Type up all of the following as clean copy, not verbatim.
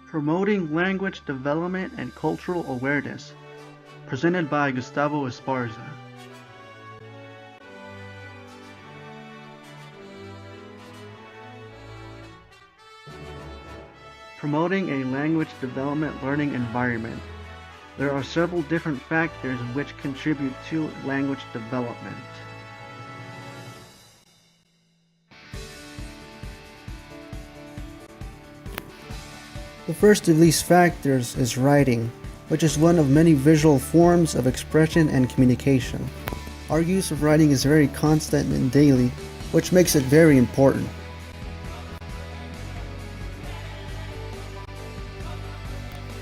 Promoting Language Development and Cultural Awareness, presented by Gustavo Esparza. Promoting a language development learning environment. There are several different factors which contribute to language development. The first of these factors is writing, which is one of many visual forms of expression and communication. Our use of writing is very constant and daily, which makes it very important.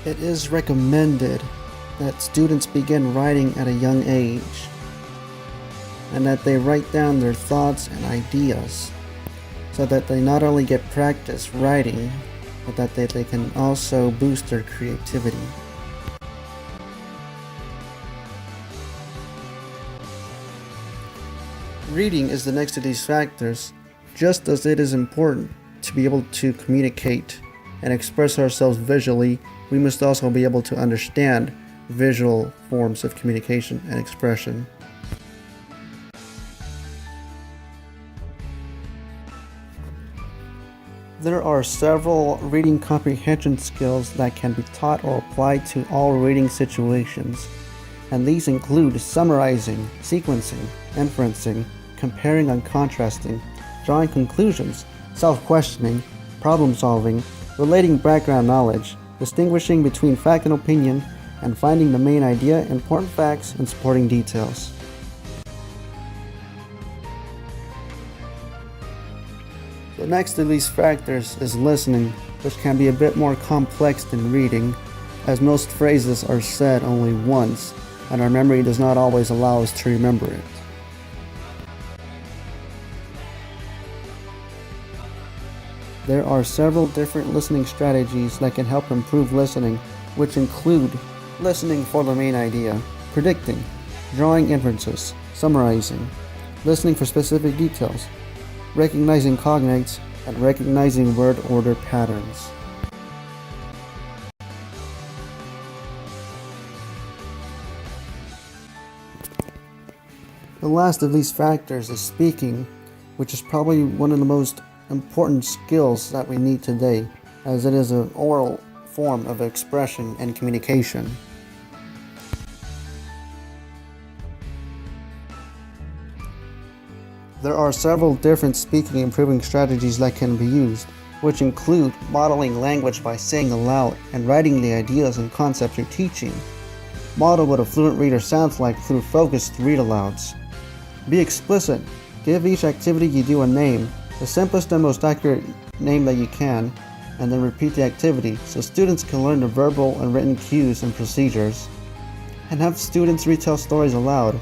It is recommended that students begin writing at a young age, and that they write down their thoughts and ideas, so that they not only get practice writing, but that they can also boost their creativity. Reading is the next of these factors. Just as it is important to be able to communicate and express ourselves visually, we must also be able to understand visual forms of communication and expression. There are several reading comprehension skills that can be taught or applied to all reading situations, and these include summarizing, sequencing, inferencing, comparing and contrasting, drawing conclusions, self-questioning, problem-solving, relating background knowledge, distinguishing between fact and opinion, and finding the main idea, important facts, and supporting details. The next of these factors is listening, which can be a bit more complex than reading, as most phrases are said only once, and our memory does not always allow us to remember it. There are several different listening strategies that can help improve listening, which include listening for the main idea, predicting, drawing inferences, summarizing, listening for specific details, recognizing cognates, and recognizing word order patterns. The last of these factors is speaking, which is probably one of the most important skills that we need today, as it is an oral form of expression and communication. There are several different speaking improving strategies that can be used, which include modeling language by saying aloud and writing the ideas and concepts you're teaching. Model what a fluent reader sounds like through focused read-alouds. Be explicit. Give each activity you do a name, the simplest and most accurate name that you can, and then repeat the activity so students can learn the verbal and written cues and procedures. And have students retell stories aloud.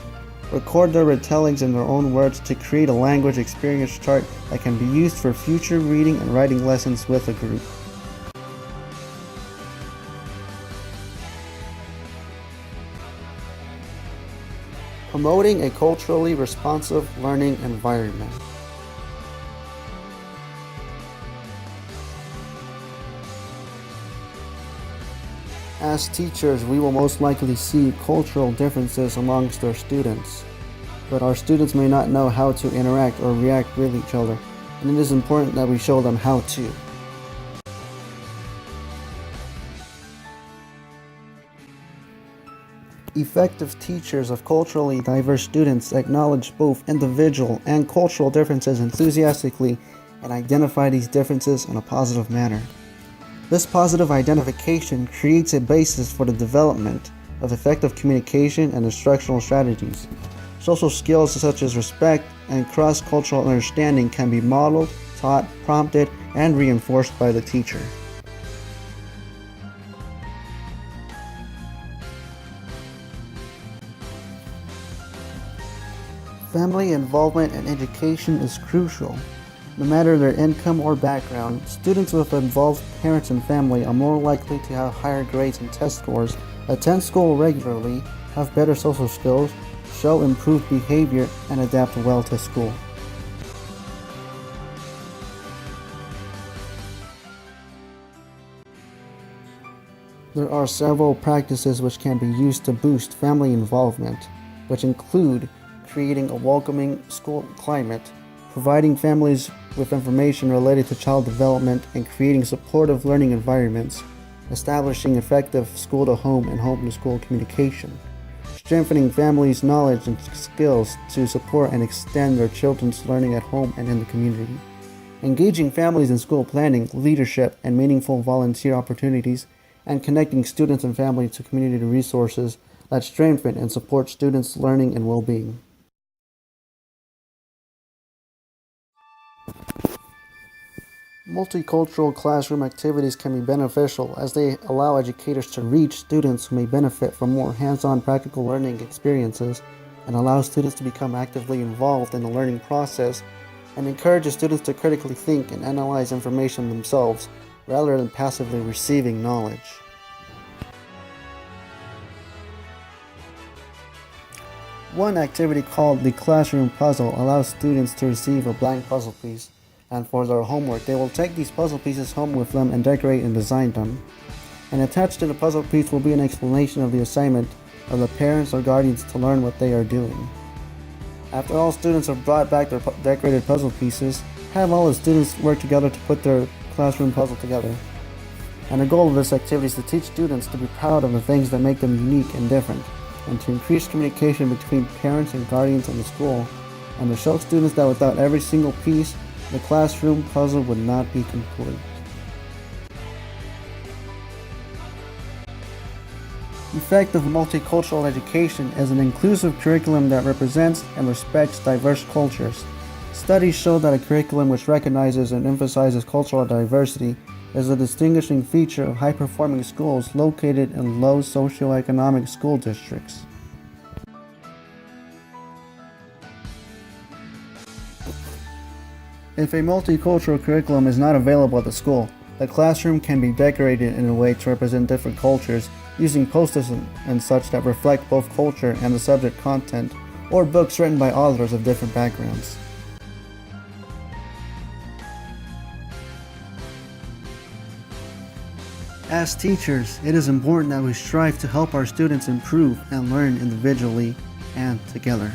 Record their retellings in their own words to create a language experience chart that can be used for future reading and writing lessons with a group. Promoting a culturally responsive learning environment. As teachers, we will most likely see cultural differences amongst our students, but our students may not know how to interact or react with each other, and it is important that we show them how to. Effective teachers of culturally diverse students acknowledge both individual and cultural differences enthusiastically and identify these differences in a positive manner. This positive identification creates a basis for the development of effective communication and instructional strategies. Social skills such as respect and cross-cultural understanding can be modeled, taught, prompted, and reinforced by the teacher. Family involvement in education is crucial. No matter their income or background, students with involved parents and family are more likely to have higher grades and test scores, attend school regularly, have better social skills, show improved behavior, and adapt well to school. There are several practices which can be used to boost family involvement, which include creating a welcoming school climate, providing families with information related to child development and creating supportive learning environments, establishing effective school-to-home and home-to-school communication, strengthening families' knowledge and skills to support and extend their children's learning at home and in the community, engaging families in school planning, leadership, and meaningful volunteer opportunities, and connecting students and families to community resources that strengthen and support students' learning and well-being. Multicultural classroom activities can be beneficial as they allow educators to reach students who may benefit from more hands-on practical learning experiences and allow students to become actively involved in the learning process and encourages students to critically think and analyze information themselves rather than passively receiving knowledge. One activity called the classroom puzzle allows students to receive a blank puzzle piece, and for their homework they will take these puzzle pieces home with them and decorate and design them. And attached to the puzzle piece will be an explanation of the assignment of the parents or guardians to learn what they are doing. After all students have brought back their decorated puzzle pieces, have all the students work together to put their classroom puzzle together. And the goal of this activity is to teach students to be proud of the things that make them unique and different, and to increase communication between parents and guardians in the school, and to show students that without every single piece, the classroom puzzle would not be complete. Effective multicultural education is an inclusive curriculum that represents and respects diverse cultures. Studies show that a curriculum which recognizes and emphasizes cultural diversity is a distinguishing feature of high-performing schools located in low socioeconomic school districts. If a multicultural curriculum is not available at the school, the classroom can be decorated in a way to represent different cultures using posters and such that reflect both culture and the subject content, or books written by authors of different backgrounds. As teachers, it is important that we strive to help our students improve and learn individually and together.